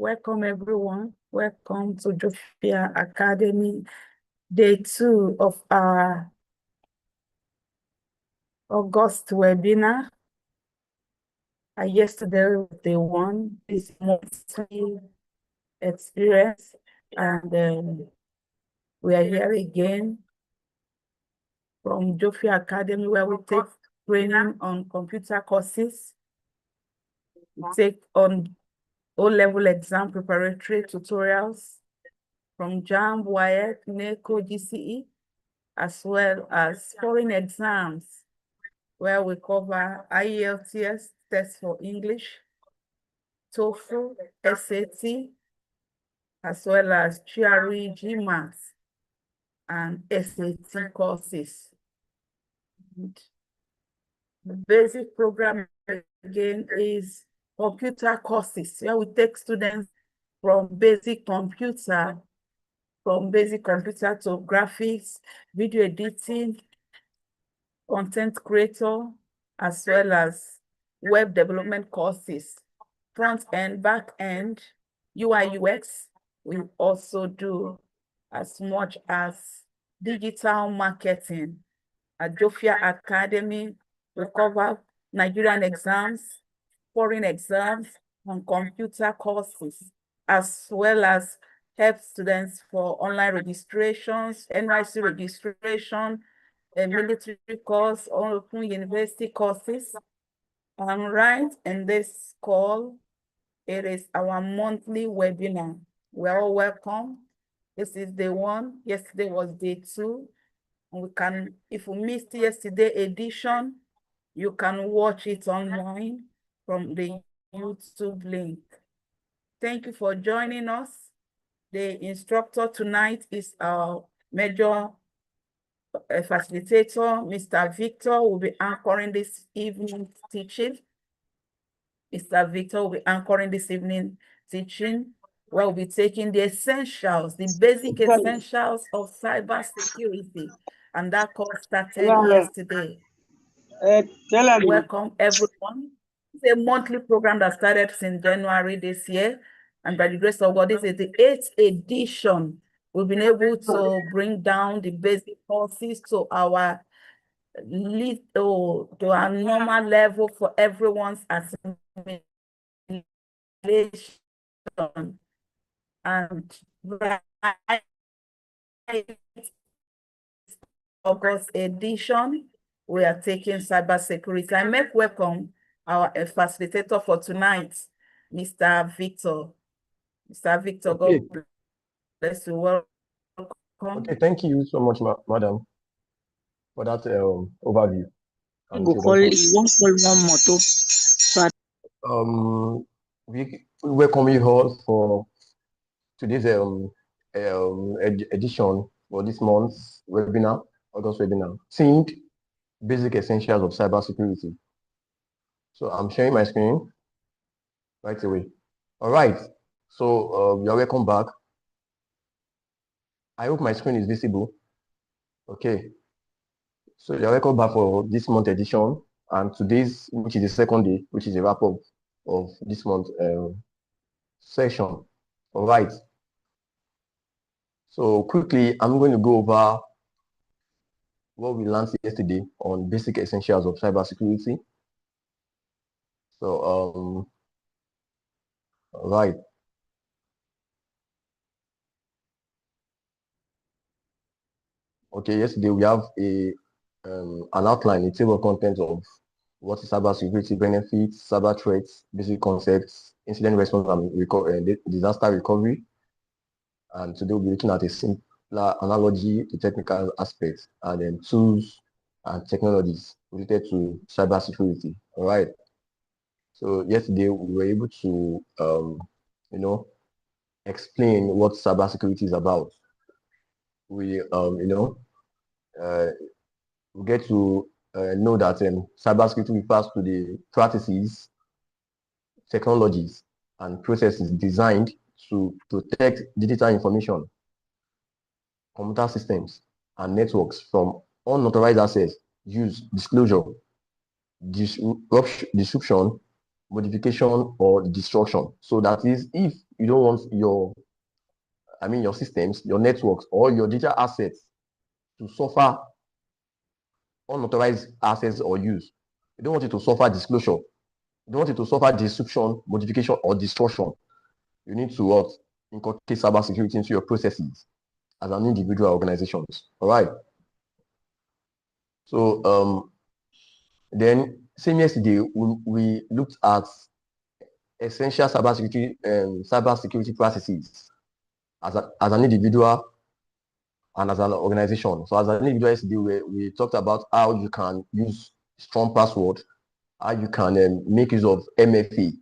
Welcome everyone. Welcome to Jofia Academy, day 2 of our August webinar. Yesterday was day 1, this monthly experience, and we are here again from Jofia Academy, where we take training on computer courses. We take on O-level exam preparatory tutorials from JAMB, WIEC, NECO, GCE, as well as foreign exams, where we cover IELTS, test for English, TOEFL, SAT, as well as GRE, GMAT, and SAT courses. The basic program again is computer courses, where we take students from basic computer to graphics, video editing, content creator, as well as web development courses, front end, back end, UI UX. We also do as much as digital marketing. At Jofia Academy, we cover Nigerian exams, foreign exams, and computer courses, as well as help students for online registrations, NYC registration, a military course, open university courses. Right in this call, it is our monthly webinar. We're all welcome. This is day 1. Yesterday was day 2. And we can, if you missed yesterday edition, you can watch it online from the YouTube link. Thank you for joining us. The instructor tonight is our major facilitator, Mr. Victor, will be anchoring this evening teaching. Mr. Victor will be anchoring this evening teaching. We'll be taking the essentials, the basic essentials of cybersecurity. And that course started yesterday. Welcome everyone. It's a monthly program that started since January this year. And by the grace of God, this is the 8th edition. We've been able to bring down the basic courses to our normal level for everyone's assimilation. And August edition, we are taking cybersecurity. I make welcome our facilitator for tonight, Mr. Victor. Mr. Victor, okay. God bless you. Welcome. Okay, thank you so much, madam, for that overview. We welcome you all for today's edition for this month's webinar, August webinar, themed Basic Essentials of Cybersecurity. So I'm sharing my screen right away. All right, so you're welcome back. I hope my screen is visible. Okay, so you're welcome back for this month edition, and today's, which is the second day, which is a wrap-up of this month session. All right. So quickly, I'm going to go over what we learned yesterday on basic essentials of cybersecurity. So, all right. Okay, yesterday we have an outline, a table of contents of what is cybersecurity benefits, cyber threats, basic concepts, incident response, and disaster recovery. And today we'll be looking at a simpler analogy to technical aspects, and then tools and technologies related to cybersecurity. All right. So yesterday we were able to, explain what cybersecurity is about. We, we get to know that cybersecurity refers to the practices, technologies, and processes designed to protect digital information, computer systems, and networks from unauthorized access, use, disclosure, disruption, modification, or destruction. So that is, if you don't want your systems, your networks, or your digital assets to suffer unauthorized access or use. You don't want it to suffer disclosure. You don't want it to suffer disruption, modification, or distortion. You need to what? Incorporate cybersecurity into your processes as an individual organizations. All right. So then same yesterday we looked at essential cybersecurity practices as an individual and as an organization. So as an individual yesterday, we talked about how you can use strong password, how you can make use of MFA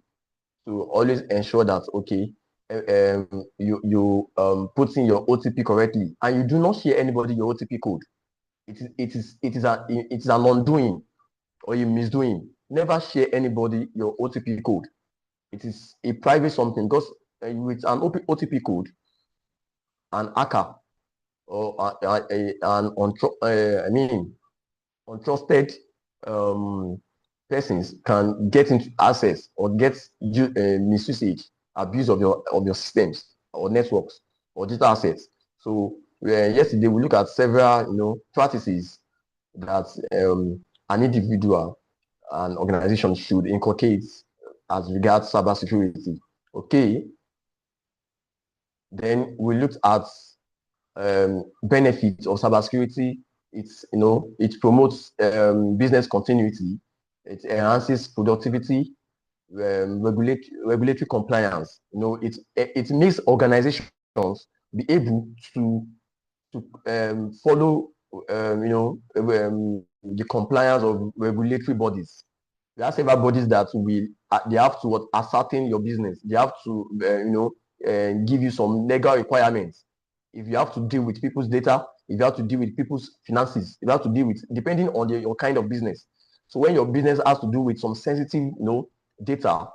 to always ensure that okay, you put in your OTP correctly, and you do not share anybody your OTP code. It is an undoing or a misdoing. Never share anybody your OTP code. It is a private something because with an OTP code, an hacker or untrusted persons can get into access or get misusage, abuse of your systems or networks or digital assets. So yesterday we look at several practices that an individual and organization should inculcate as regards cybersecurity. Okay, then we looked at benefits of cybersecurity. It promotes business continuity, it enhances productivity, regulatory compliance. It makes organizations be able to follow the compliance of regulatory bodies. There are several bodies that will they have to ascertain your business. They have to give you some legal requirements. If you have to deal with people's data, if you have to deal with people's finances, if you have to deal with depending on your kind of business. So when your business has to do with some sensitive data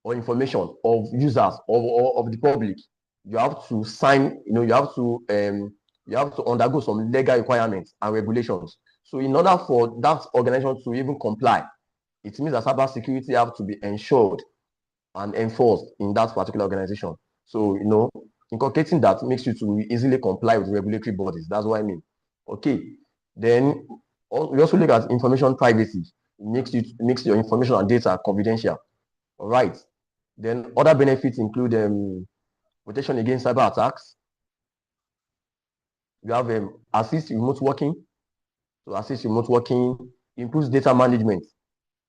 or information of users or of the public, you have to sign, you have to undergo some legal requirements and regulations. So in order for that organization to even comply, it means that cybersecurity have to be ensured and enforced in that particular organization. So, inculcating that makes you to easily comply with regulatory bodies. That's what I mean. Okay. Then we also look at information privacy. It makes your information and data confidential. All right. Then other benefits include protection against cyber attacks. You have assist remote working. So assist remote working improves data management,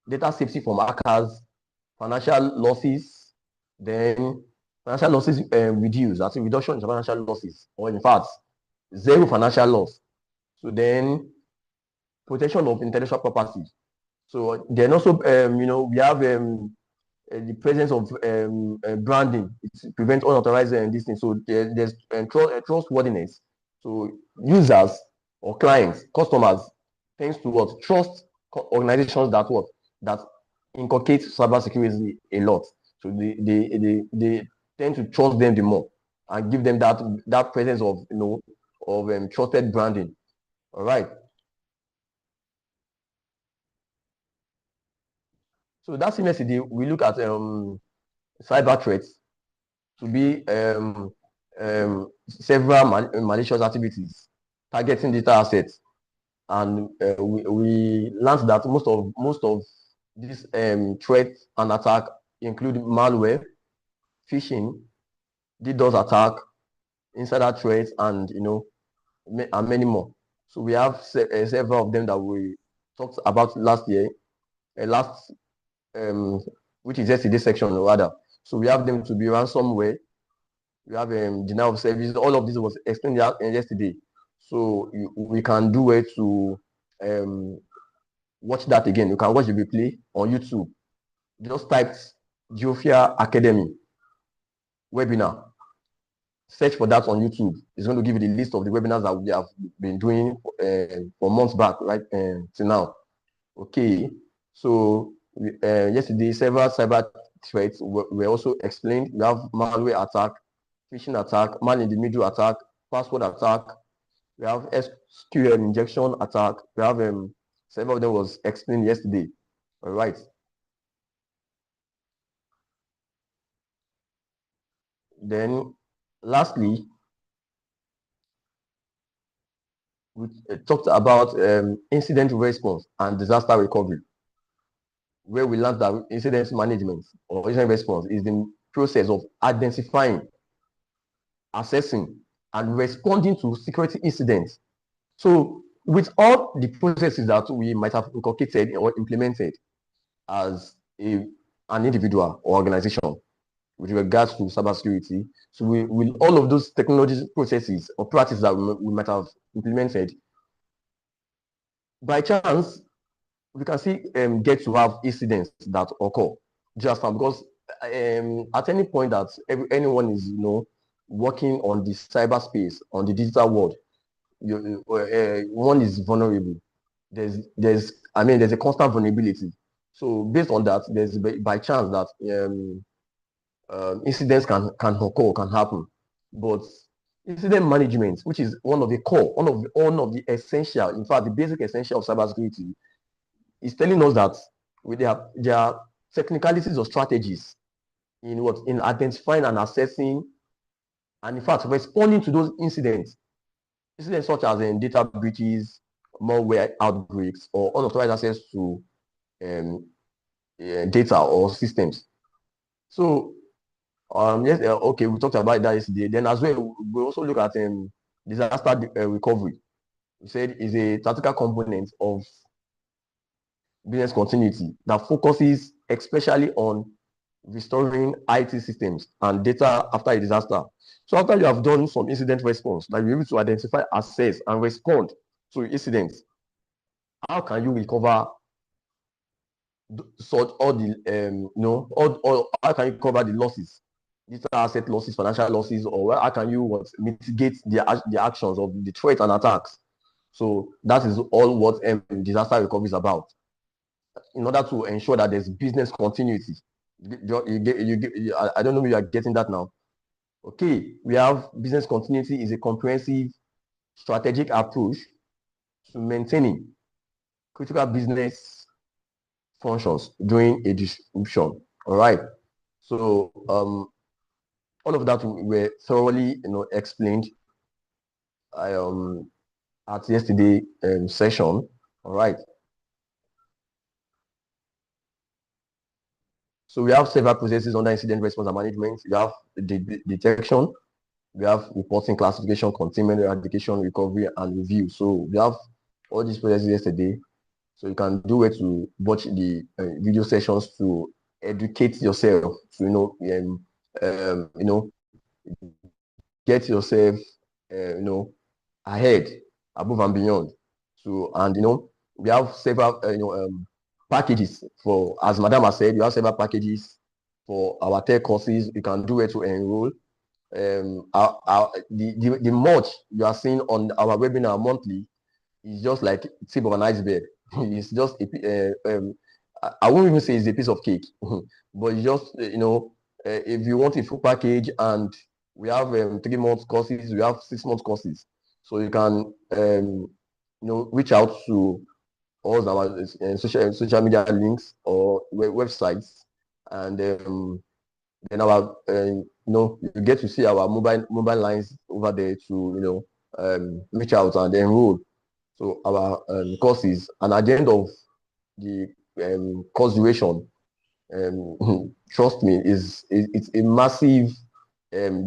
data safety from hackers, financial losses, then financial losses reduce, as a reduction in financial losses, or in fact, zero financial loss. So then protection of intellectual property. So then also, we have the presence of branding. It prevents unauthorized this thing. So there's trustworthiness. So users or clients, customers, tends to what trust organizations that inculcate cybersecurity a lot. So they tend to trust them the more and give them that presence of trusted branding. All right. So that same yesterday we look at cyber threats to be several malicious activities targeting data assets, and we learned that most of these threats and attack include malware, phishing, DDoS attack, insider threats, and and many more. So we have several of them that we talked about last year, last which is yesterday section rather. So we have them to be ransomware. We have denial of service. All of this was explained yesterday. So we can do it to watch that again. You can watch the replay on YouTube. Just type Geoffia Academy webinar. Search for that on YouTube. It's going to give you the list of the webinars that we have been doing for months back, right till now. Okay. So yesterday, several cyber threats were also explained. We have malware attack, phishing attack, man in the middle attack, password attack. We have SQL injection attack. We have several of them was explained yesterday. All right. Then, lastly, we talked about incident response and disaster recovery, where we learned that incident management or incident response is the process of identifying, assessing, and responding to security incidents. So, with all the processes that we might have inculcated or implemented as an individual or organization with regards to cybersecurity, so with all of those technologies, processes, or practices that we might have implemented, by chance, we can see get to have incidents that occur just because at any point that anyone is working on the cyberspace, on the digital world, one is vulnerable. There's a constant vulnerability. So based on that, there's by chance that incidents can occur, can happen. But incident management, which is one of the core, one of the essential, in fact, the basic essential of cybersecurity, is telling us that with their technicalities or strategies in identifying and assessing, and in fact responding to those incidents such as in data breaches, malware outbreaks, or unauthorized access to um, data or systems. So yes, okay, we talked about that yesterday. Then as well, we also look at disaster recovery. We said is a tactical component of business continuity that focuses especially on restoring IT systems and data after a disaster. So after you have done some incident response, that you're able to identify, assess, and respond to incidents, how can you recover sort all the all how can you cover the losses, digital asset losses, financial losses, or how can you mitigate the actions of the threat and attacks? So that is all what disaster recovery is about, in order to ensure that there's business continuity. I don't know if you are getting that now. Okay, we have business continuity is a comprehensive strategic approach to maintaining critical business functions during a disruption. All right. So all of that were thoroughly explained I at yesterday session. All right. So we have several processes under incident response and management. We have the detection, we have reporting, classification, containment, eradication, recovery, and review. So we have all these processes yesterday. So you can do it to watch the video sessions to educate yourself, to get yourself ahead, above and beyond. So and we have several packages for, as Madam has said, you have several packages for our tech courses. You can do it to enroll. The much you are seeing on our webinar monthly is just like tip of an iceberg. It's just I won't even say it's a piece of cake, but it's just if you want a full package, and we have 3 month courses, we have 6 month courses, so you can reach out to us, our social media links or websites, and then our you get to see our mobile lines over there to reach out and enroll so our courses. And at the end of the course duration, trust me, it's a massive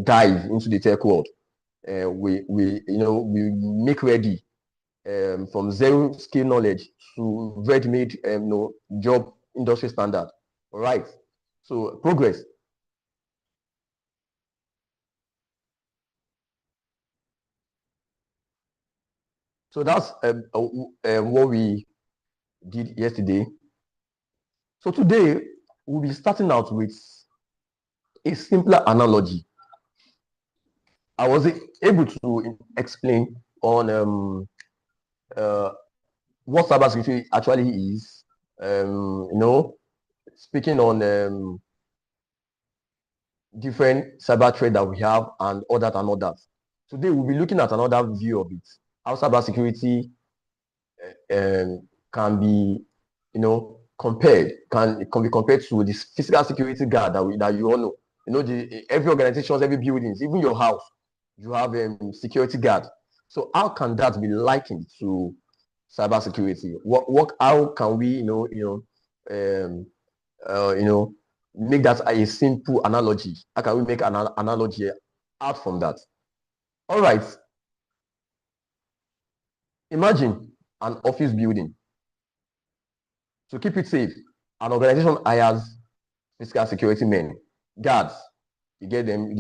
dive into the tech world. We make ready from zero skill knowledge to ready-made job industry standard. All right. So progress. So that's what we did yesterday. So today we'll be starting out with a simpler analogy. I was able to explain on what cybersecurity actually is. Speaking on different cyber threat that we have and all that and all that. Today we'll be looking at another view of it. How cybersecurity can be, compared, can be compared to this physical security guard that you all know. every organizations, every buildings, even your house, you have security guard. So how can that be likened to cybersecurity? How can we, make that a simple analogy? How can we make an analogy out from that? All right. Imagine an office building. To keep it safe, an organization hires physical security men, guards. You get them.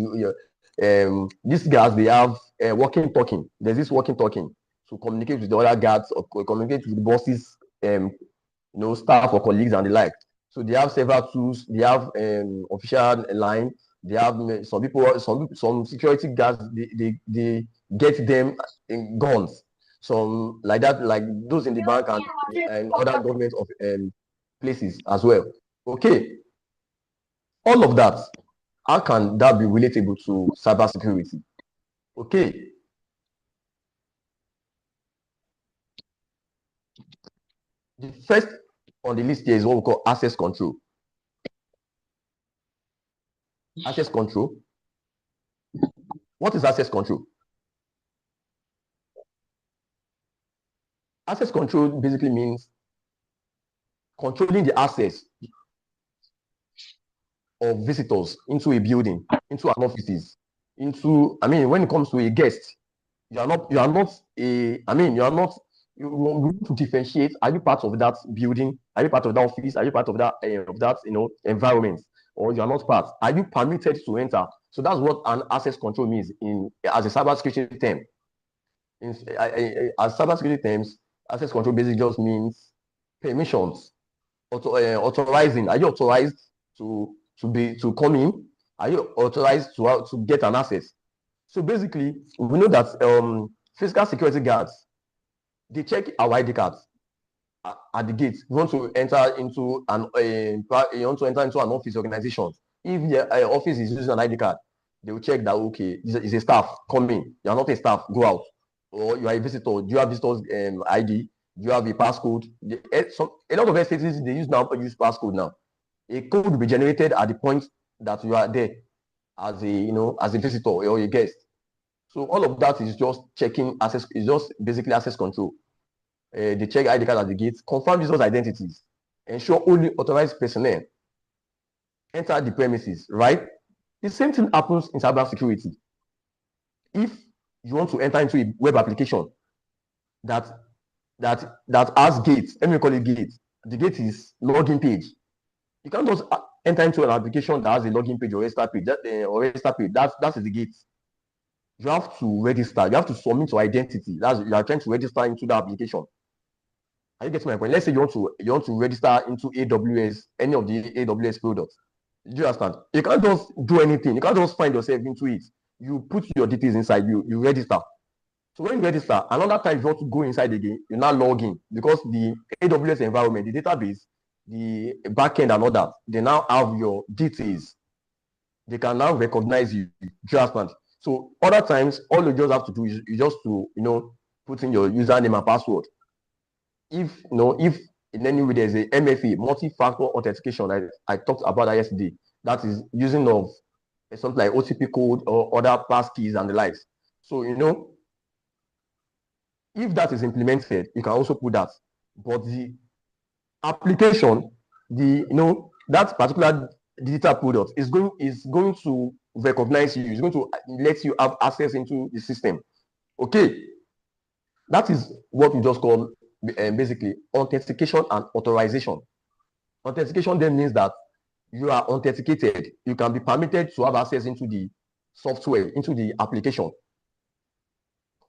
These guards, they have walking talking. There's this walking talking to communicate with the other guards or communicate with the bosses, staff or colleagues and the like. So they have several tools. They have official line. They have some people, some security guards. They get them in guns. Some like that, like those in the bank and other government of places as well. Okay, all of that. How can that be relatable to cybersecurity? Okay, the first on the list here is what we call access control. Access control. What is access control? Access control basically means controlling the access of visitors into a building, into an offices, when it comes to a guest, you are not you want to differentiate. Are you part of that building? Are you part of that office? Are you part of that environment? Or you are not part? Are you permitted to enter? So that's what an access control means as a cybersecurity term. As cybersecurity terms, access control basically just means permissions, authorizing. Are you authorized to come in? Are you authorized to get an access? So basically, we know that physical security guards, they check our ID cards at the gate. You want to enter into an office organization. If the office is using an ID card, they will check that okay, is a staff coming. You are not a staff, go out. Or you are a visitor. Do you have visitor's ID? Do you have a passcode? A lot of estates they use passcode now. A code will be generated at the point that you are there as a visitor or a guest. So all of that is just checking access. Is just basically access control. They check ID card at the gate, confirm visitors' identities, ensure only authorized personnel enter the premises. Right. The same thing happens in cybersecurity. If you want to enter into a web application that has gates, let me call it gate. The gate is login page. You can't just enter into an application that has a login page or register page. That is the gate. You have to register. You have to submit your identity. You are trying to register into the application. Are you getting my point? Let's say you want to register into AWS, any of the AWS products. Do you understand? You can't just do anything. You can't just find yourself into it. You put your details inside. You register. So when you register, another time you want to go inside again, you now log in because the AWS environment, the database, the backend and all that, they now have your details. They can now recognize you. Just so other times, all you just have to do is you just to put in your username and password. If in any way there's a MFA, multi-factor authentication, I talked about that yesterday. That is using of something like OTP code or other pass keys and the likes. So if that is implemented, you can also put that. But the application, that particular digital product is going to recognize you. It's going to let you have access into the system. Okay, that is what we just call basically authentication and authorization. Authentication then means that you are authenticated. You can be permitted to have access into the software, into the application.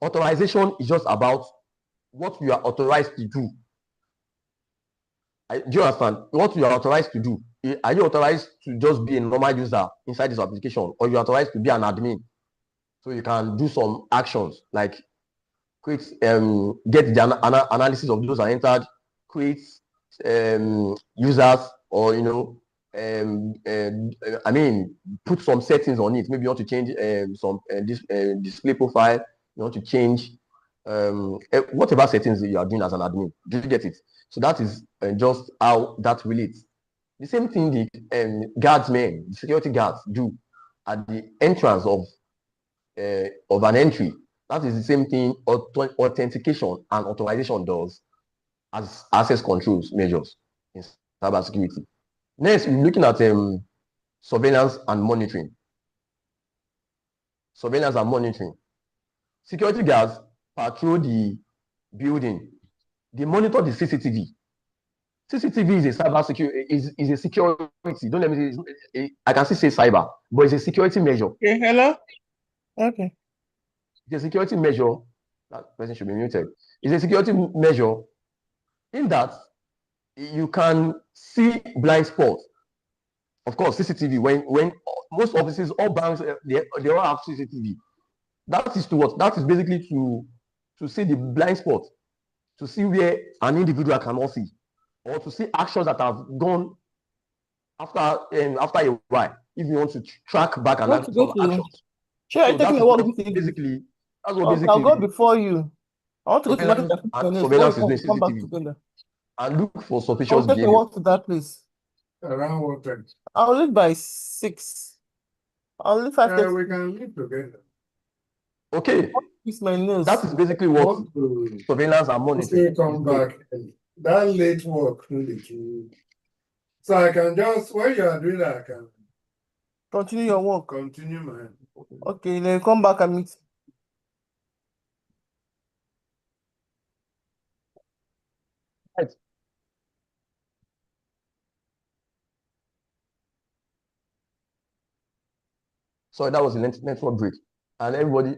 Authorization is just about what you are authorized to do. Do you understand what you are authorized to do? Are you authorized to just be a normal user inside this application, or you are authorized to be an admin? So you can do some actions like create, get the analysis of those are entered, create users, or put some settings on it. Maybe you want to change some display profile. You want to change whatever settings you are doing as an admin. Do you get it? So that is just how that relates. The same thing the guardsmen, the security guards do. at the entrance of an entry. That is the same thing authentication and authorization does as access controls measures in cybersecurity. Next, we're looking at surveillance and monitoring. Surveillance and monitoring. Security guards patrol the building. They monitor the CCTV. CCTV is a cybersecurity, is a security. Don't let me say, I can still say cyber, but it's a security measure. Okay, hello? Okay. It's a security measure. That person should be muted. It's a security measure in that you can see blind spots. Of course, CCTV, when most offices, all banks, they all have CCTV. That is to what? That is basically to see the blind spot, to see where an individual cannot see, or to see actions that have gone after a while. If you want to track back and Want to go some to? actions. Sure, are So you taking that is a walk what this evening? basically. That's what Okay, basically I'll go before you. I want to go to market surveillance and and before surveillance you is doing come back CCTV together. and look for I'll suspicious take a behavior. walk to that place. Around what time? I'll leave by 6. I'll leave 5:30. We can live together. Okay, Fix my nose. that is basically what Want to surveillance and monitoring still come is doing. back. That late work really too. So I can just when you are doing that, I can Continue your work. continue my. Okay, then come back and meet. Right. So that was the network break. And everybody,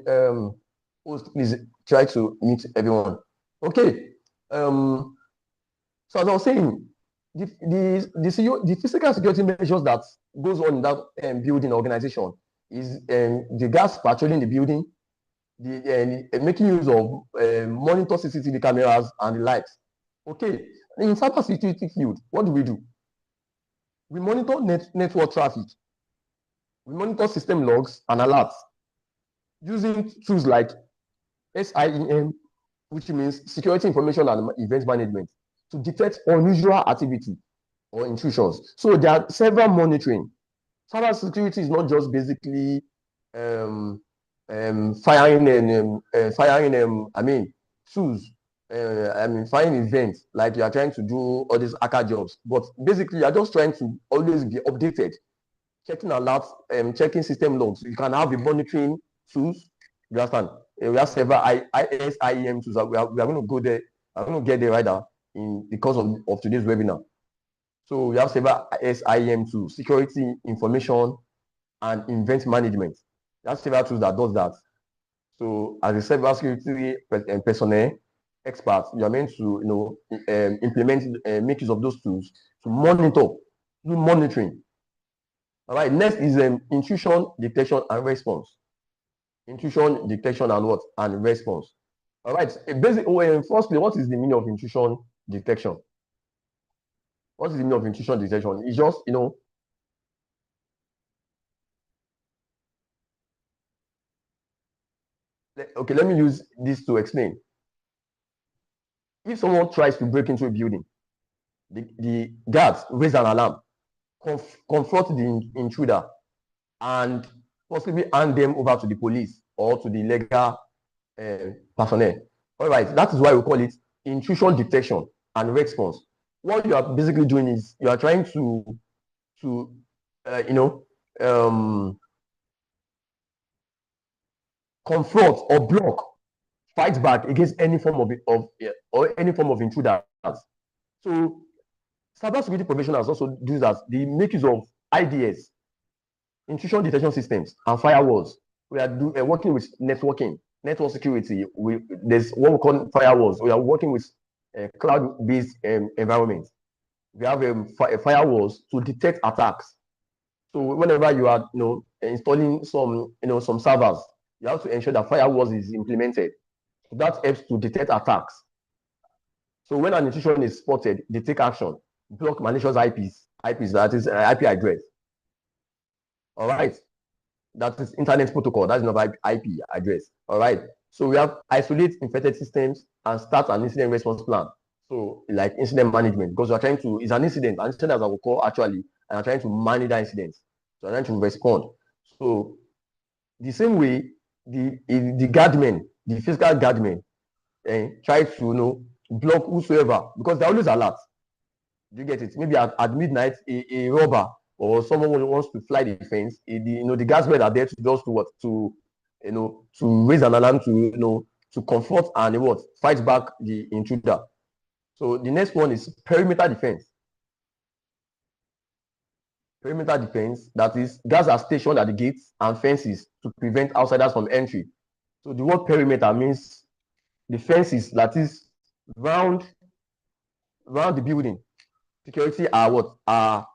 host, please try to meet everyone. Okay. So as I was saying, the physical security measures that goes on in that building organization is the guards patrolling the building, making use of monitor CCTV cameras and the likes. Okay. In cybersecurity field, what do? We monitor network traffic. We monitor system logs and alerts using tools like SIEM, which means Security Information and Event Management, to detect unusual activity or intrusions. So there are several monitoring. Cybersecurity is not just basically firing tools. Firing events like you are trying to do all these hacker jobs, but basically you are just trying to always be updated, checking alerts, checking system logs. You can have the monitoring tools. You understand? We have several ISIEM tools. We are going to go there. I'm going to get there right now because of today's webinar. So we have several SIEM tools, security information and event management. That's several tools that does that. So as a cybersecurity personnel experts, you are meant to implement make use of those tools to monitor, do monitoring. All right. Next is intrusion detection and response. Intrusion detection and what? And response. All right. Firstly, what is the meaning of intrusion detection? What is the meaning of intrusion detection? It's just, okay, let me use this to explain. If someone tries to break into a building, the guards raise an alarm, confront the intruder, and possibly hand them over to the police or to the legal personnel. All right, that is why we call it intrusion detection and response. What you are basically doing is you are trying to confront or block, fight back against any form of intruders. So cybersecurity professionals also do that. They make use of IDS, intrusion detection systems, and firewalls. We are working with network security. There's what we call firewalls. We are working with cloud-based environments. We have firewalls to detect attacks. So whenever you are installing some servers, you have to ensure that firewalls is implemented. So that helps to detect attacks. So when an intrusion is spotted, they take action, block malicious IPs, that is IP address. All right. That is internet protocol. That's not IP address. All right. So we have isolate infected systems and start an incident response plan. So like incident management, because we're trying to, it's an incident that will occur actually, and I'm trying to manage that incident. So I'm trying to respond. So the same way, the guardmen, the physical guardmen, try to block whosoever, because they're always alert. Do you get it? Maybe at midnight, a robber or someone who wants to fly the fence, the guardsmen are there to just to what to raise an alarm, to confront and what fight back the intruder. So the next one is perimeter defense. Perimeter defense, that is, guards are stationed at the gates and fences to prevent outsiders from entry. So the word perimeter means the fences that is round the building. Security are what? Are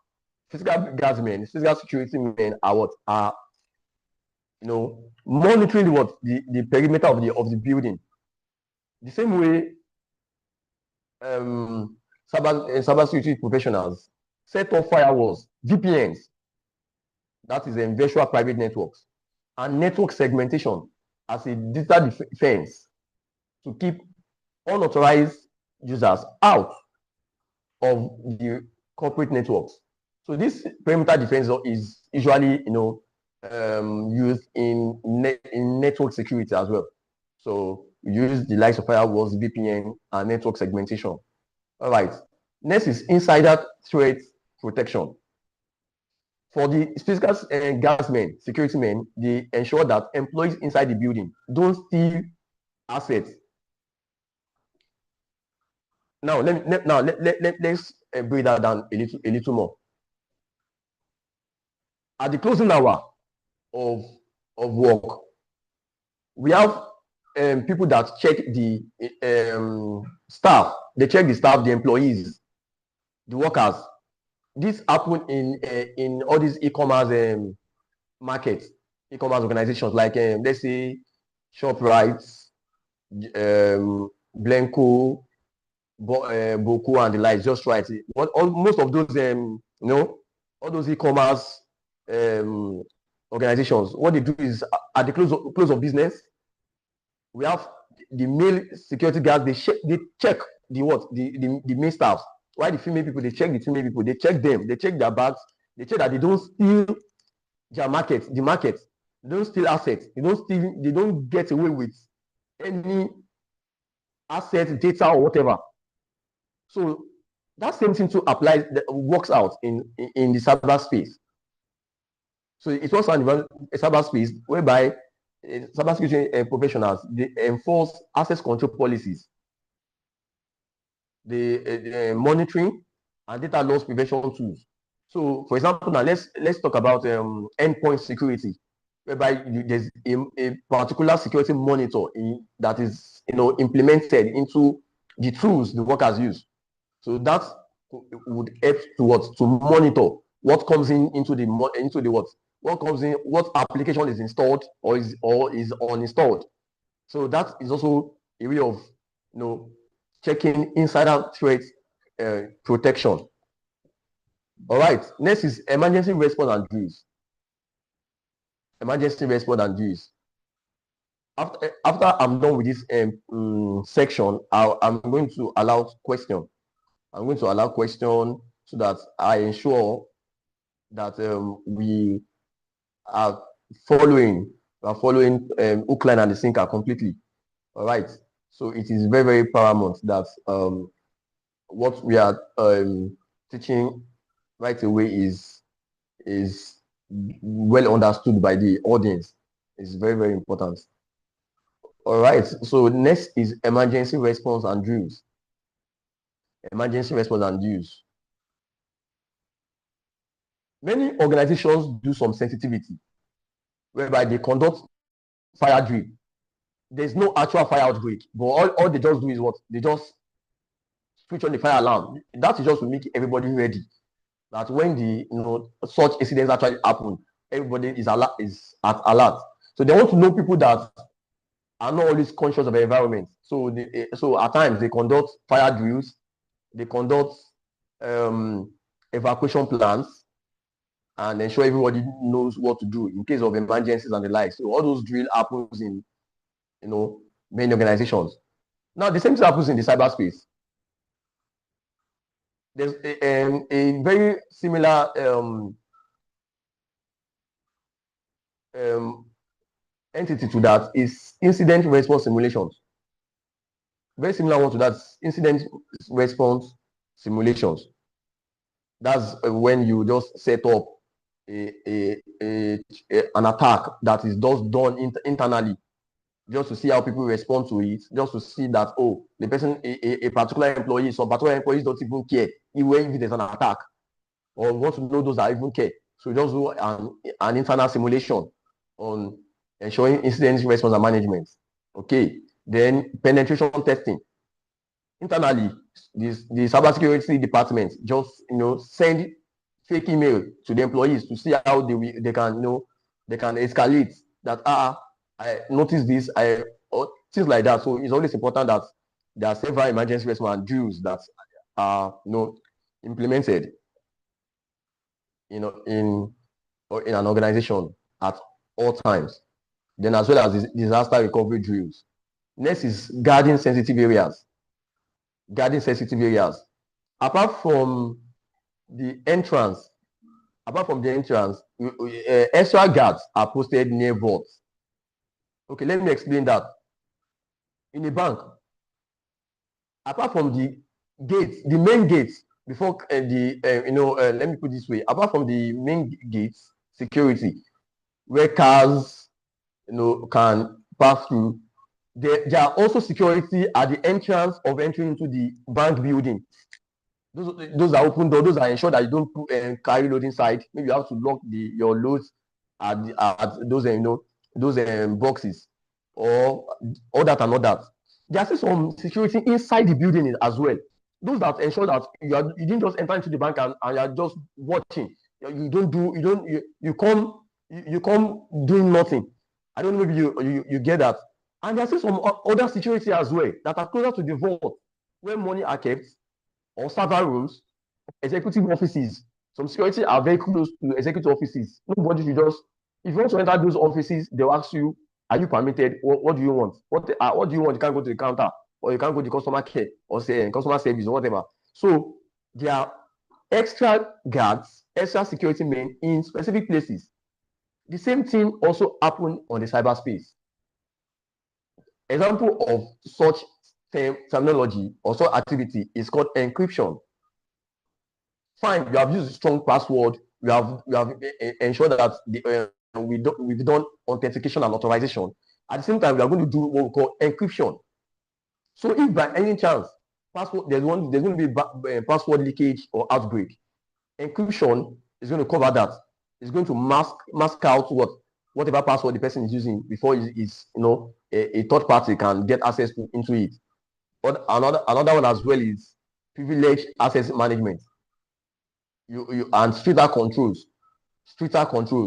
physical guardsmen, physical security men are what? Are monitoring the perimeter of the building. The same way cyber security professionals set up firewalls, VPNs, that is virtual private networks, and network segmentation as a digital defense to keep unauthorized users out of the corporate networks. So this perimeter defense is usually used in network security as well. So we use the likes of firewalls, VPN, and network segmentation. All right. Next is insider threat protection. For the physical guardsmen, security men, they ensure that employees inside the building don't steal assets. Now let's break that down a little more. At the closing hour of work, we have people that check the staff. They check the staff, the employees, the workers. This happen in all these e-commerce markets, e-commerce organizations like let's say ShopRite, Blenco, Boku, and the likes. Just right. Most of those all those e-commerce organizations, what they do is at the close of business, we have the male security guards. They check the male staff. Why the female people? They check the female people. They check them. They check their bags. They check that they don't steal the market. They don't steal assets. They don't get away with any asset, data, or whatever. So that same thing to apply works out in the cyberspace. So it was a cyberspace whereby cybersecurity professionals, they enforce access control policies, the monitoring and data loss prevention tools. So, for example, now let's talk about endpoint security, whereby there's a particular security monitor that is implemented into the tools the workers use. So that would help to monitor what comes into the what comes in, what application is installed or is uninstalled. So that is also a way of checking insider threat protection. All right. Next is emergency response and drills. Emergency response and drills. After I'm done with this section, I'm going to allow question. I'm going to allow question so that I ensure that we are following hook, line, and the sinker completely. All right. So it is very, very paramount that what we are teaching right away is well understood by the audience. It's very, very important. All right. So next is emergency response and drills. Emergency response and drills. Many organizations do some sensitivity whereby they conduct fire drill. There's no actual fire outbreak, but all they just do is what? They just switch on the fire alarm. That is just to make everybody ready. That when the such incidents actually happen, everybody is at alert. So they want to know people that are not always conscious of the environment. So so at times they conduct fire drills, they conduct evacuation plans, and ensure everybody knows what to do in case of emergencies and the like. So all those drill happens in many organizations. Now the same thing happens in the cyberspace. There's a very similar entity to that is incident response simulations. Very similar one to that, incident response simulations. That's when you just set up an attack that is just done internally, just to see how people respond to it, just to see that, oh, the person, a particular employee, some particular employees don't even care even if there's an attack, or want to know those that even care. So just do an internal simulation on ensuring incident response and management. Okay, then penetration testing. Internally, the cybersecurity department just send fake email to the employees to see how they can escalate that. I noticed this, or things like that. So it's always important that there are several emergency response drills that are implemented in an organization at all times. Then as well as disaster recovery drills. Next is guarding sensitive areas. Apart from the entrance, extra guards are posted near vaults. Okay, let me explain that. In a bank, apart from the gates, the main gates before let me put it this way. Apart from the main gates, security, where cars can pass through, there are also security at the entrance of entering into the bank building. Those are open doors. Those are ensure that you don't carry load inside. Maybe you have to lock your loads at those boxes, or all that and all that. There are some security inside the building as well. Those that ensure that you didn't just enter into the bank and you are just watching. You come doing nothing. I don't know if you get that. And there are some other security as well that are closer to the vault where money are kept, or server rooms, executive offices. Some security are very close to executive offices. Nobody should just, if you want to enter those offices, they'll ask you, are you permitted? What do you want? What do you want? You can't go to the counter, or you can't go to customer care, or say customer service, or whatever. So there are extra guards, extra security men in specific places. The same thing also happened on the cyberspace. Example of such terminology or such activity is called encryption. Fine, you have used a strong password. We have ensured that we've done authentication and authorization. At the same time, we are going to do what we call encryption. So if by any chance there's going to be password leakage or outbreak, encryption is going to cover that. It's going to mask out whatever password the person is using before a third party can get access into it. But another one as well is privileged access management. And stricter controls.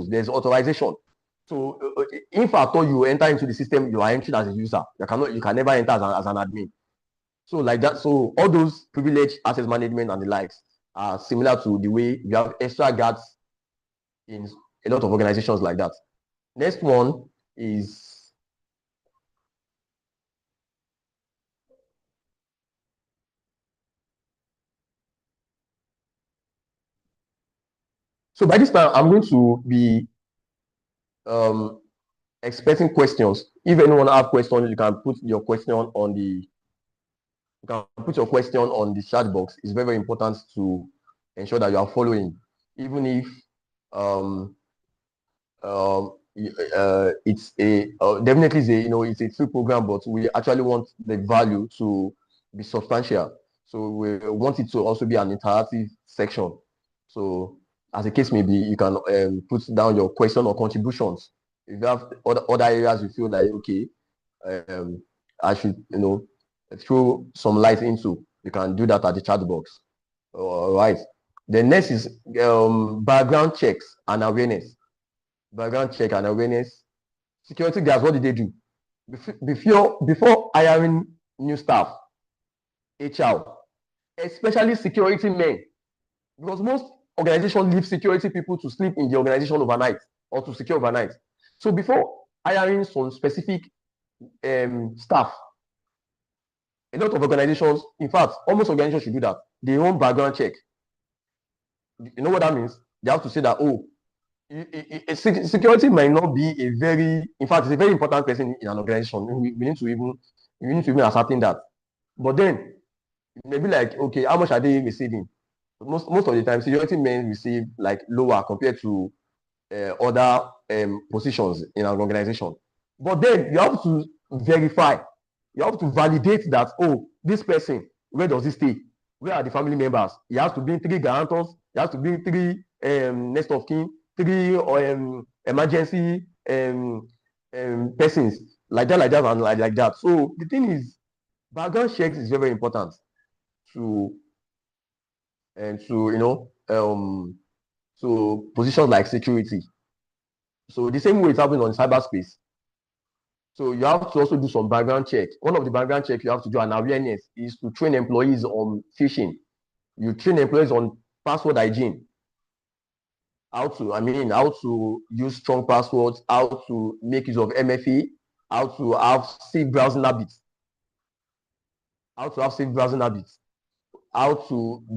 There's authorization. So if at all you enter into the system, you are entering as a user. You can never enter as an admin. So like that. So all those privileged access management and the likes are similar to the way you have extra guards in a lot of organizations like that. Next one is so by this time I'm going to be expecting questions. If anyone have questions, you can put your question on the chat box. It's very, very important to ensure that you are following, even if it's definitely it's a free program, but we actually want the value to be substantial. So we want it to also be an interactive section. So as the case may be, you can put down your question or contributions. If you have other areas you feel like, okay, I should throw some light into, you can do that at the chat box. All right. The next is background checks and awareness. Security guards, what did they do? Before hiring new staff, HR, especially security men, because most organizations leave security people to sleep in the organization overnight or to secure overnight. So before hiring some specific staff, a lot of organizations, in fact, almost organizations should do that. They run background check. You know what that means? They have to say that, oh, security might not be a very, in fact, it's a very important person in an organization. We need to even ascertain that. But then maybe like, okay, how much are they receiving? Most of the time, security men receive like lower compared to other positions in an organization. But then you have to verify, you have to validate that, oh, this person, where does he stay? Where are the family members? He has to bring 3 guarantors, he has to bring 3 next of kin, 3 emergency persons, like that, and like that. So the thing is, background checks is very, very important to to positions like security. So the same way it's happening on cyberspace. So you have to also do some background check. One of the background check you have to do an awareness is to train employees on phishing. You train employees on password hygiene. How to use strong passwords, how to make use of MFA, how to have safe browsing habits, how to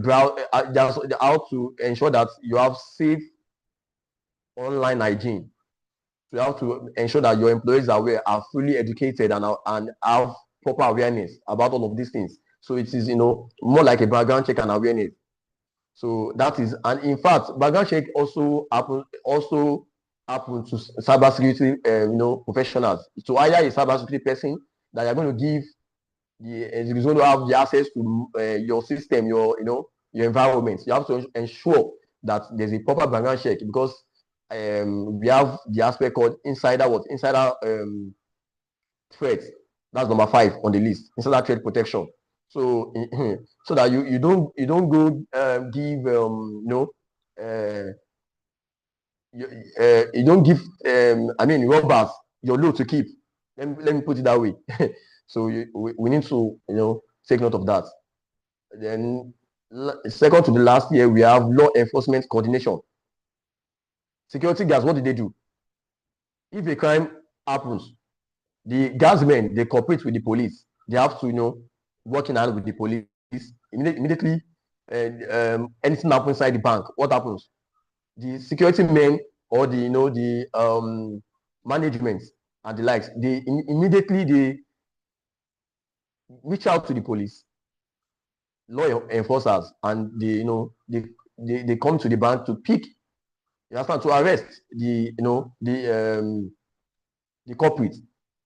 browse, how to ensure that you have safe online hygiene. So you have to ensure that your employees are fully educated and have proper awareness about all of these things. So it is more like a background check and awareness. So that is, and in fact, background check also happen to cybersecurity professionals. To hire a cybersecurity person that you're going to give is going to have the access to your system, your environment. You have to ensure that there's a proper background check, because we have the aspect called insider threat. That's number 5 on the list, insider threat protection. So so that you don't go give you don't give robbers your load to keep. Let me put it that way. So we need to take note of that. Then second to the last year, we have law enforcement coordination. Security guards, what do they do? If a crime happens, the guardsmen, they cooperate with the police. They have to work in hand with the police immediately. Anything happens inside the bank, what happens? The security men or the management and the likes, they immediately reach out to the police, law enforcers, and they come to the bank to pick, you understand, to arrest the culprit.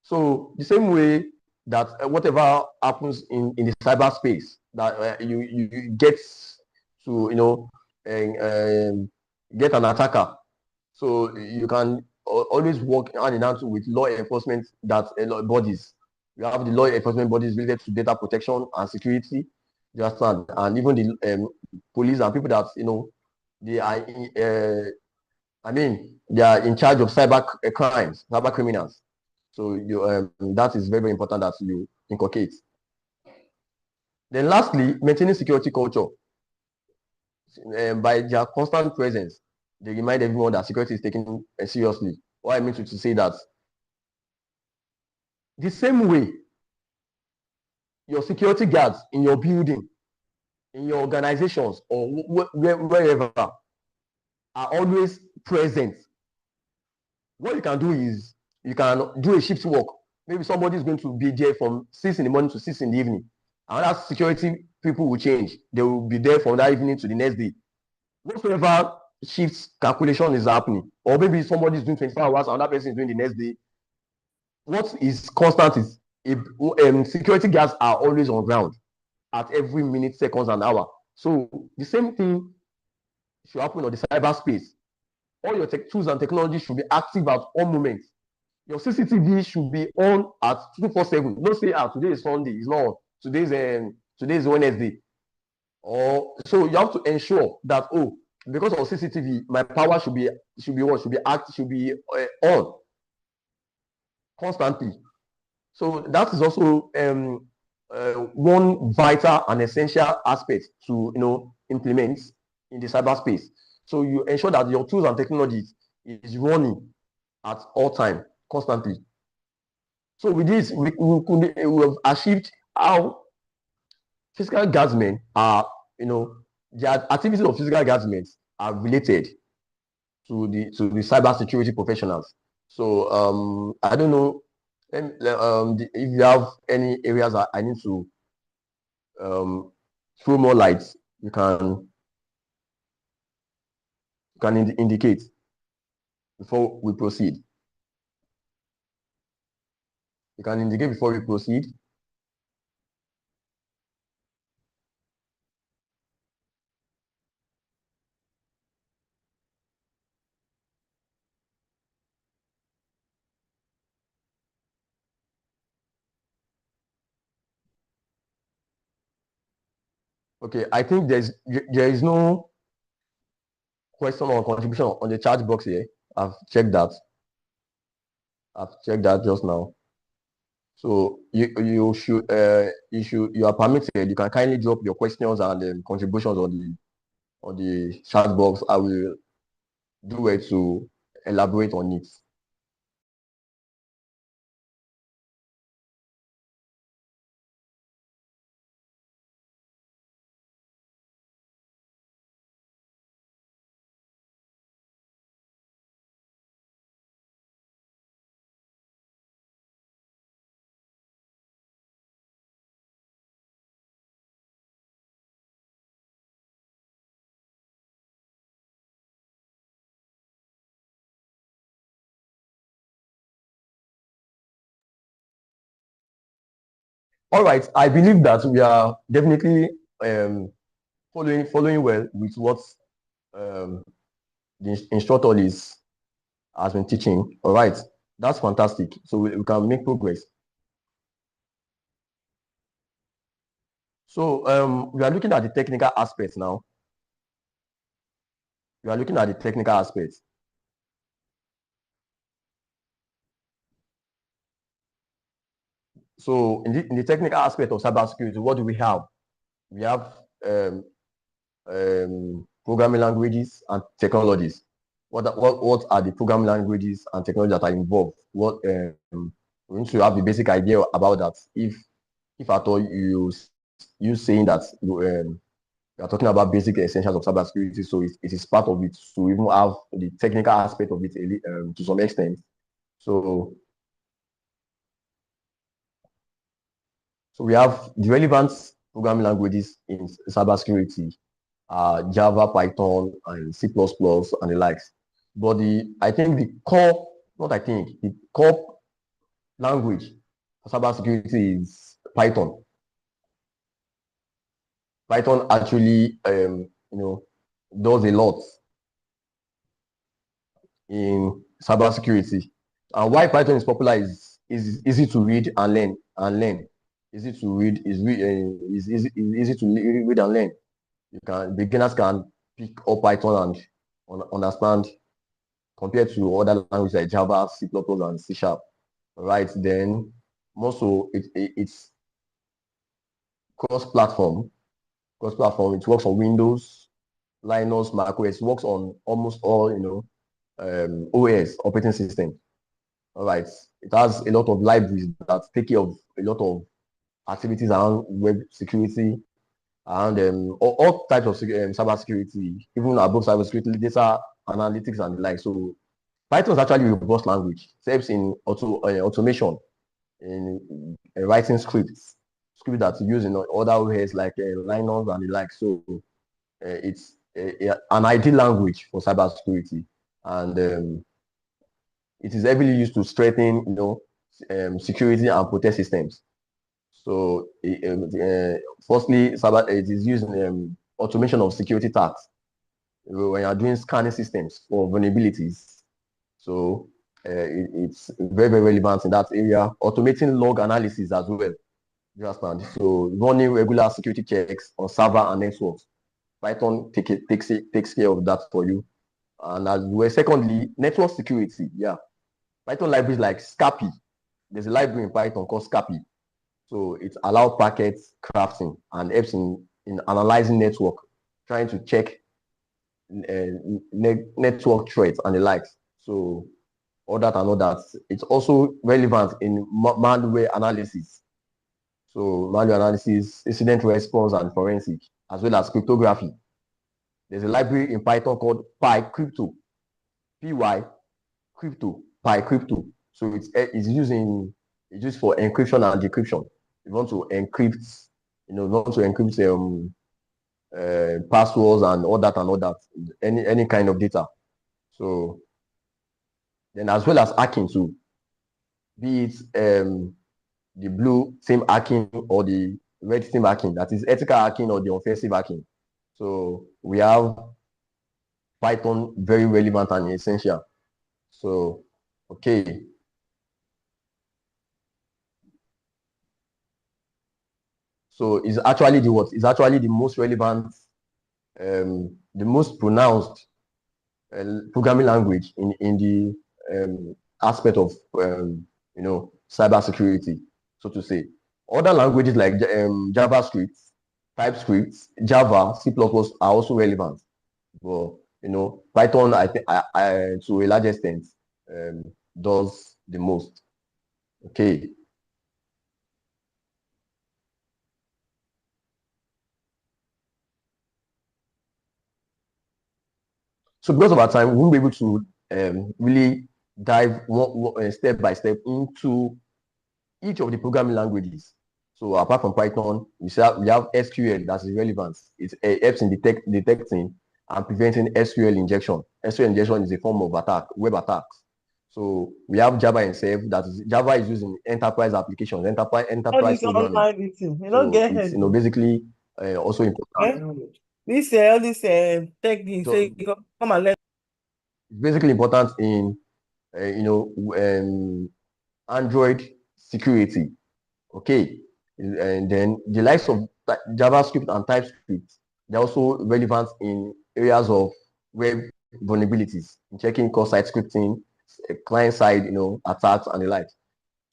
So the same way that whatever happens in the cyberspace, that you get to get an attacker, so you can always work hand in hand with law enforcement bodies. You have the law enforcement bodies related to data protection and security, you understand, and even the police and people that they are they are in charge of cyber crimes, cyber criminals. So that is very, very important that you inculcate. Then lastly, maintaining security culture. By their constant presence, they remind everyone that security is taken seriously. What I mean to say that the same way your security guards in your building, in your organizations, or wherever are always present, what you can do is you can do a shift work. Maybe somebody is going to be there from 6 in the morning to 6 in the evening. Another security people will change. They will be there from that evening to the next day. Whatever shift calculation is happening, or maybe somebody is doing 24 hours, another person is doing the next day. What is constant is security guards are always on ground at every minute, seconds, and hour. So the same thing should happen on the cyberspace. All your tools and technology should be active at all moments. Your CCTV should be on at 247. Don't say, today is Sunday. It's not. Today's Wednesday. Or so you have to ensure that, because of CCTV, my power should be on constantly. So that is also one vital and essential aspect to implement in the cyberspace. So you ensure that your tools and technologies is running at all time, constantly. So with this, we have achieved how physical guardsmen are, the activities of physical guardsmen are related. to the cybersecurity professionals. So I don't know if you have any areas that I need to throw more light, you can indicate before we proceed. You can indicate before we proceed. Okay, I think there is no question or contribution on the chat box here. I've checked that. Just now. So you are permitted. You can kindly drop your questions and contributions on the chat box. I will do it to elaborate on it. All right, I believe that we are definitely following well with what the instructor has been teaching. All right, that's fantastic. So we can make progress. So we are looking at the technical aspects now. We are looking at the technical aspects. So in the technical aspect of cybersecurity, what do we have? We have programming languages and technologies. What are the programming languages and technologies that are involved? We need to have the basic idea about that. If at all you saying that you are talking about basic essentials of cybersecurity, so it is part of it to even have the technical aspect of it to some extent. So we have the relevant programming languages in cybersecurity, Java, Python, and C++, and the likes. But the core language for cybersecurity is Python. Python actually, does a lot in cybersecurity. And why Python is popular is easy to read and learn. Easy to read is easy to read and learn. Beginners can pick up Python and understand compared to other languages like Java, C++, and C#. Right then, also it's cross-platform. Cross-platform. It works on Windows, Linux, Mac OS. It works on almost all OS operating system. All right. It has a lot of libraries that take care of a lot of activities around web security and all types of cybersecurity, even above cybersecurity, data analytics and the like. So Python is actually a robust language. It helps in automation, in writing scripts that you use in other OS like Linux and the like. So it's an ideal language for cybersecurity, and it is heavily used to strengthen, security and protect systems. So, firstly, it is used in automation of security tasks when you're doing scanning systems for vulnerabilities. So, it's very, very relevant in that area. Automating log analysis as well. You understand? So, running regular security checks on server and networks. Python takes care of that for you. And as well, secondly, network security. Yeah. Python libraries like Scapy. There's a library in Python called Scapy. So it allows packet crafting and helps in analyzing network, trying to check network threats and the likes. So all that and all that. It's also relevant in malware analysis. So malware analysis, incident response, and forensic, as well as cryptography. There's a library in Python called PyCrypto. PY crypto, pi crypto. So it's used for encryption and decryption. You want to encrypt, you want to encrypt passwords and all that, any kind of data. So then as well as hacking too, be it the blue team hacking or the red team hacking, that is ethical hacking or the offensive hacking. So we have Python very relevant and essential. So, okay. So it's actually the what? It's actually the most relevant, the most pronounced programming language in the aspect of cybersecurity, so to say. Other languages like JavaScript, TypeScript, Java, C++ are also relevant. But Python, I think, to a large extent, does the most. Okay. So because of our time, we won't be able to really dive step by step into each of the programming languages. So apart from Python, we have SQL that's relevant. It helps in detecting and preventing SQL injection. SQL injection is a form of attack, web attacks. So we have Java itself. Java is used in enterprise applications, All enterprise this programming. online meeting, you don't So get it's head. though. basically also important. Eh? This all this tech thing, So say you come and learn. it's basically important in Android security. Okay, and then the likes of JavaScript and TypeScript, they're also relevant in areas of web vulnerabilities, in checking cross-site scripting, client-side, attacks and the like.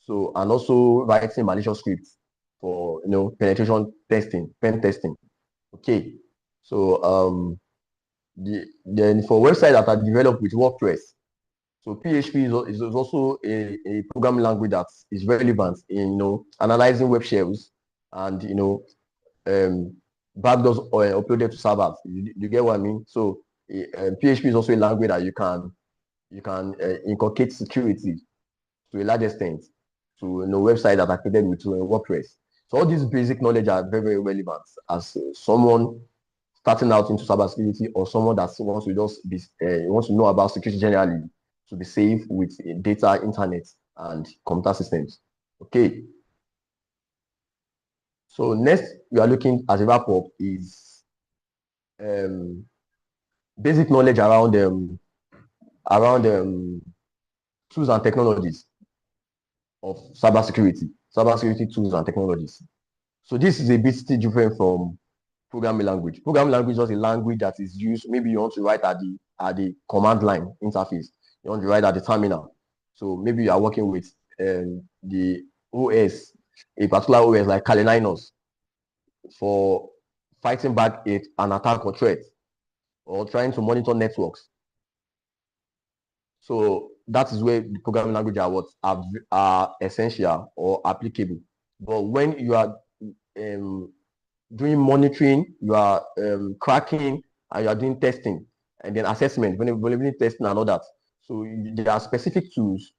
So, and also writing malicious scripts for penetration testing, pen testing. Okay, so then for websites that are developed with WordPress, so PHP is also a programming language that is relevant in analyzing web shells and backdoors uploaded to servers. You get what I mean? So PHP is also a language that you can inculcate security to a large extent to websites that are created with WordPress. So all these basic knowledge are very, very relevant as someone starting out into cybersecurity or someone that wants to just be wants to know about security generally to be safe with data, internet, and computer systems. Okay. So next we are looking as a wrap up is basic knowledge around tools and technologies of cybersecurity tools and technologies. So this is a bit still different from programming language. Programming language is just a language that is used. Maybe you want to write at the command line interface. You want to write at the terminal. So maybe you are working with the OS, a particular OS like Kali Linux for fighting back an attack or threat or trying to monitor networks. So that is where the programming language are essential or applicable. But when you are doing monitoring, you are cracking, and you are doing testing, and then assessment, vulnerability testing and all that. So there are specific tools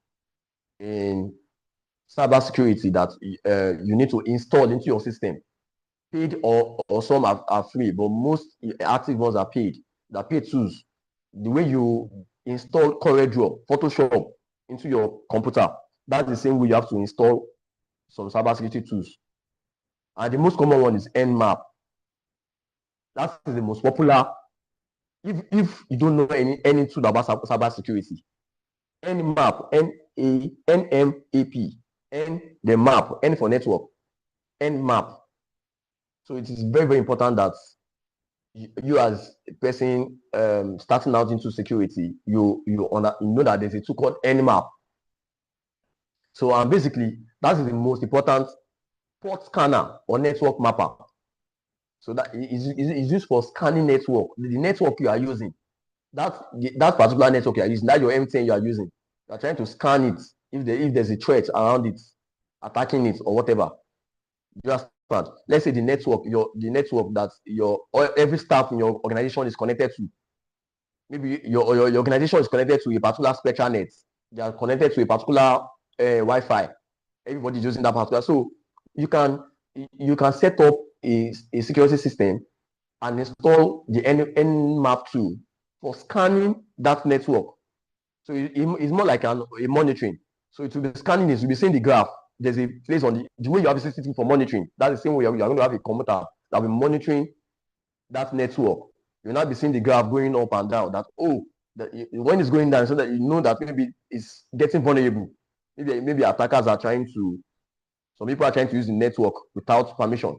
in cybersecurity that you need to install into your system. Paid or some are free, but most active ones are paid. They're paid tools. The way you install CorelDRAW, Photoshop into your computer, that's the same way you have to install some cybersecurity tools. And the most common one is Nmap. That's the most popular. If you don't know any tool about cybersecurity, Nmap, Nmap, the map, N for network, Nmap. So it is very, very important that you as a person starting out into security, you know that there's a tool called Nmap. So basically, that is the most important port scanner or network mapper. So that is used for scanning network, the network you are using. That particular network you are using, that your MTN you are using, you are trying to scan it if there's a threat around it, attacking it or whatever. You understand? Let's say the network that every staff in your organization is connected to. maybe your organization is connected to a particular spectral net. They are connected to a particular Wi-Fi. Everybody's using that particular. So you can set up a security system and install the Nmap tool for scanning that network. So it's more like a monitoring. So it will be scanning this, you'll be seeing the graph. There's a place on the way you have a system for monitoring. That's the same way you're going to have a computer that will be monitoring that network. You'll not be seeing the graph going up and down. That when it's going down, so that you know that maybe it's getting vulnerable. Maybe attackers are trying to. Some people are trying to use the network without permission,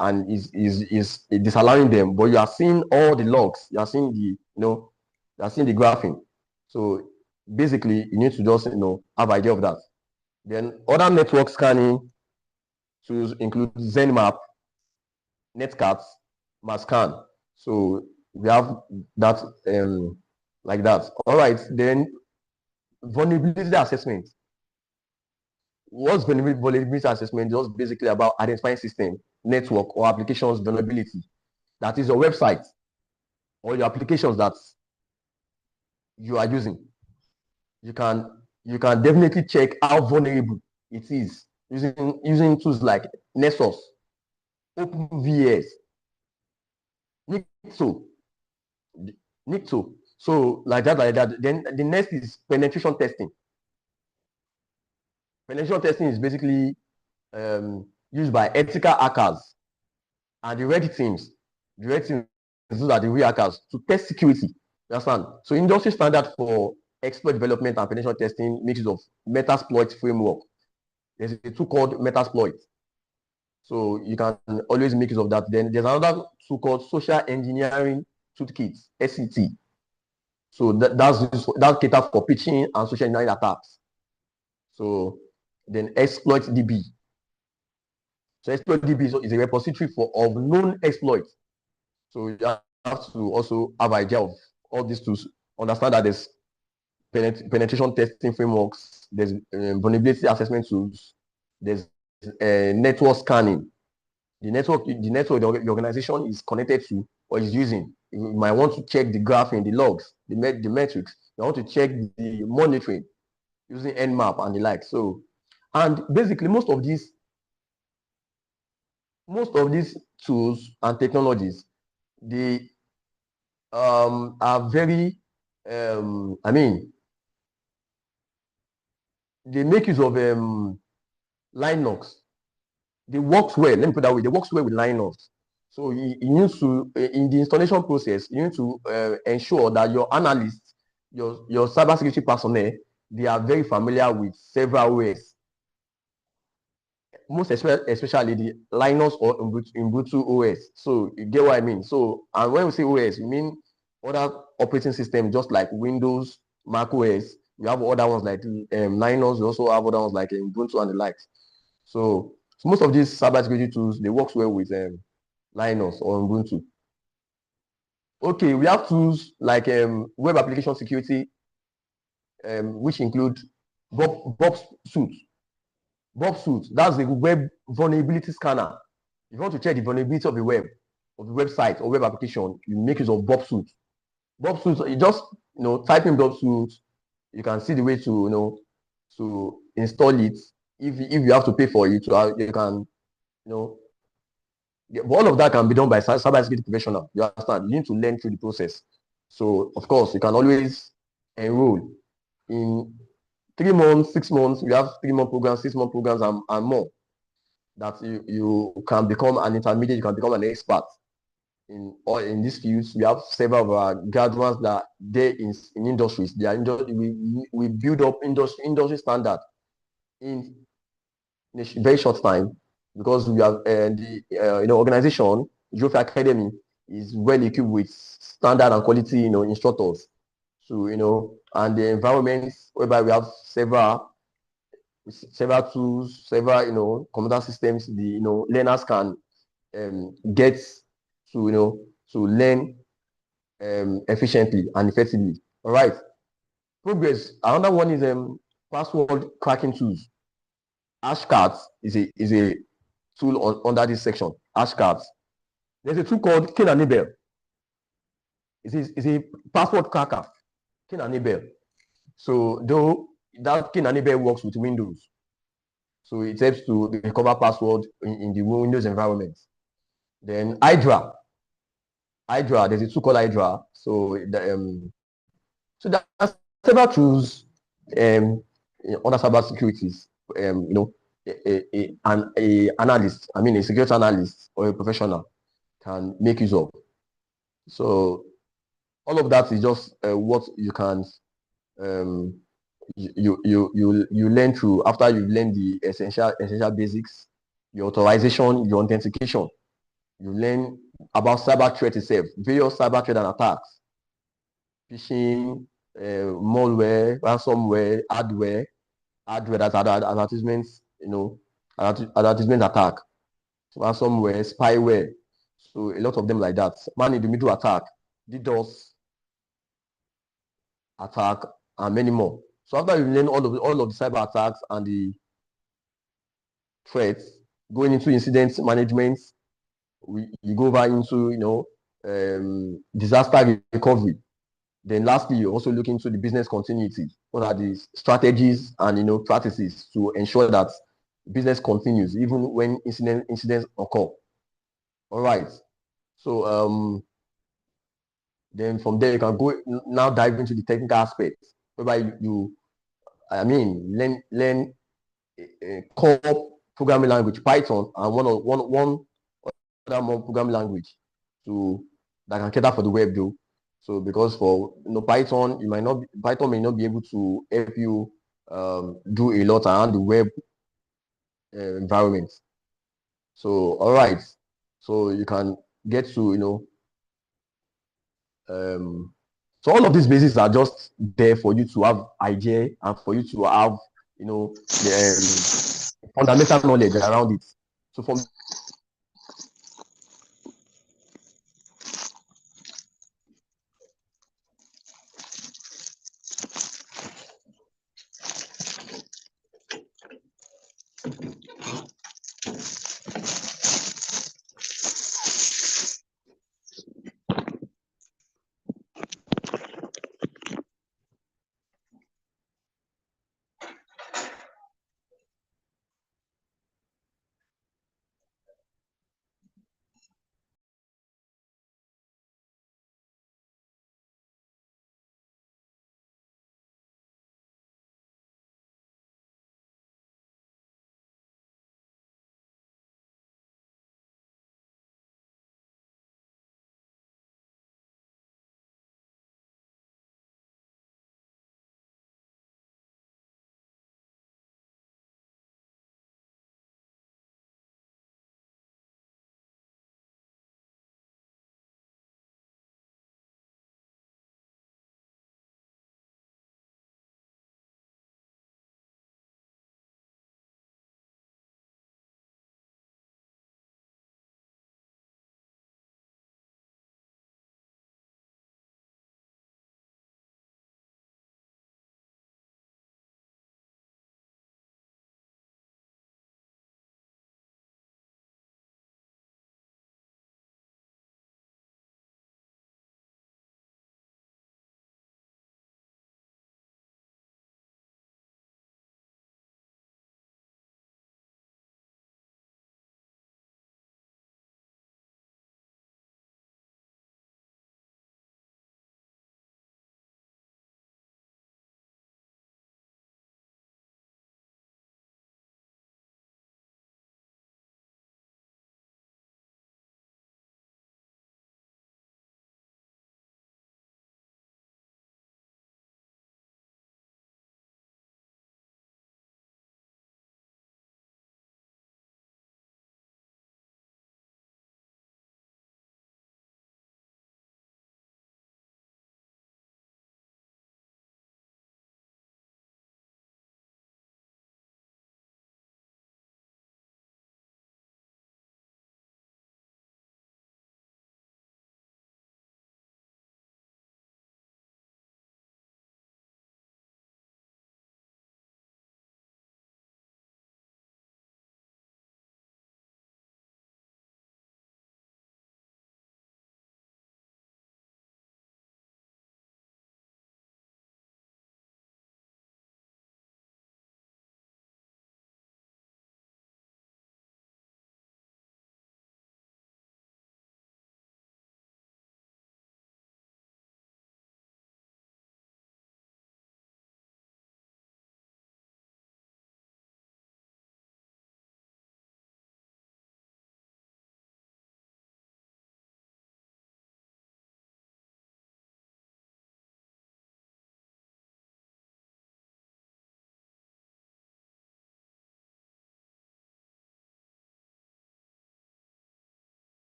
and is disallowing them. But you are seeing all the logs. You are seeing you are seeing the graphing. So basically, you need to just have idea of that. Then other network scanning tools include ZenMap, Netcat, Mascan. So we have that like that. All right, then vulnerability assessment. What's vulnerability assessment? Just basically about identifying system, network, or applications vulnerability. That is your website or your applications that you are using. You can definitely check how vulnerable it is using tools like Nessus, OpenVS, Nixo, Nixo. So like that. Then the next is penetration testing. Penetration testing is basically used by ethical hackers and the red teams. The red teams, those are the real hackers, to test security. You understand? So industry standard for exploit development and penetration testing makes use of Metasploit framework. There's a tool called Metasploit. So you can always make use of that. Then there's another tool called Social Engineering Toolkit, SET. So that caters for pitching and social engineering attacks. So then ExploitDB. So ExploitDB is a repository of known exploits. So you have to also have an idea of all these tools. Understand that there's penetration testing frameworks, there's vulnerability assessment tools, there's network scanning. The network the organization is connected to or is using. You might want to check the graph in the logs, the metrics. You want to check the monitoring using Nmap and the like. So, and basically most of these tools and technologies, they are very I mean, they make use of Linux. They work well. Let me put that way. They work well with Linux. So you need to, in the installation process, you need to ensure that your analysts, your cybersecurity personnel, they are very familiar with several OS. Most especially the Linux or Ubuntu OS. So you get what I mean. So, and when we say OS, we mean other operating systems just like Windows, Mac OS. We have other ones like Linux. We also have other ones like Ubuntu and the likes. So most of these cybersecurity tools, they work well with Linux or Ubuntu. Okay, we have tools like web application security, which include Bob Suite. Bob Suite, that's the web vulnerability scanner. If you want to check the vulnerability of the website or web application, you make use of Bob Suite. Bob Suite, you just type in Bob Suite, you can see the way to to install it. If you have to pay for it, you can all of that can be done by cybersecurity professional. You understand? You need to learn through the process. So of course, you can always enroll in 3 months, 6 months. We have 3-month programs, 6-month programs, and more. That you can become an intermediate. You can become an expert in these fields. We have several of our graduates that they in industries. They are we build up industry standard in a very short time, because we have the organization Geoffrey Academy is well equipped with standard and quality instructors. So and the environments whereby we have several tools, several computer systems. The learners can get to learn efficiently and effectively. All right. Progress. Another one is password cracking tools. Hashcards is a tool under this section. Hashcards. There's a tool called Cain and Abel. is a password cracker, King and Abel. So though that King and Abel works with Windows, so it helps to recover password in the Windows environment. Then Hydra, there's a tool called Hydra. So so there are several tools under cybersecurity. A analyst, I mean a security analyst or a professional can make use of. So all of that is just what you can you learn through after you learn the essential basics, your authorization, your authentication. You learn about cyber threat itself, various cyber threat and attacks, phishing, malware, ransomware, hardware that's advertisements, advertisement attack, ransomware, spyware. So a lot of them like that. Man in the middle attack, DDoS attack, and many more. So after you learn all of the cyber attacks and the threats, going into incident management, you go over into disaster recovery. Then lastly, you also look into the business continuity. What are the strategies and practices to ensure that business continues even when incidents occur? All right. So then from there you can go now dive into the technical aspects, whereby I mean learn core programming language Python and one other more programming language that can cater for the web though. So because for Python, Python may not be able to help you do a lot around the web environment. So all right, so you can get to so all of these bases are just there for you to have idea and for you to have the fundamental knowledge around it. So from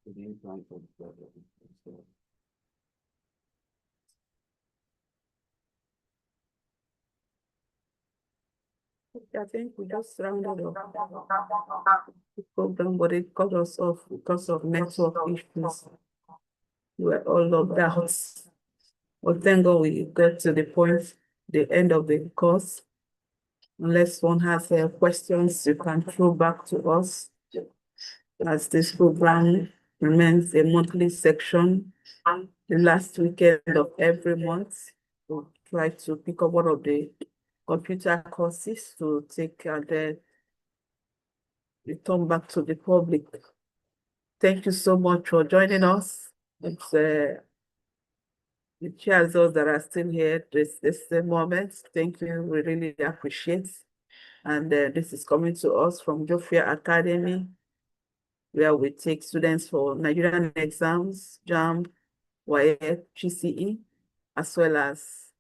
I think we just rounded up the program, but it cut us off because of network issues. We were all logged out. But thank God we got to the point, the end of the course. Unless one has questions, you can throw back to us. As this program remains a monthly section, the last weekend of every month, we'll try to pick up one of the computer courses to take and then return back to the public. Thank you so much for joining us. It's the cheers those that are still here this moment. Thank you. We really appreciate. And this is coming to us from Jofia Academy, where we take students for Nigerian exams, JAMB, WAEC, GCE, as well as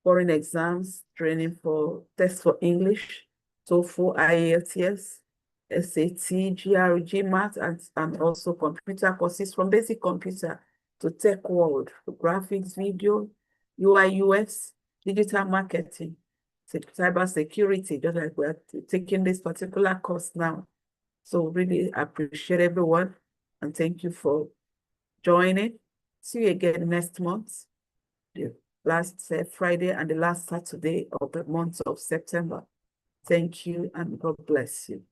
foreign exams, training for tests for English, TOEFL, IELTS, SAT, GRE, GMAT, and also computer courses from basic computer to tech world, to graphics, video, UI, UX, digital marketing, cybersecurity, just like we're taking this particular course now. So really appreciate everyone and thank you for joining. See you again next month, the last Friday and the last Saturday of the month of September. Thank you and God bless you.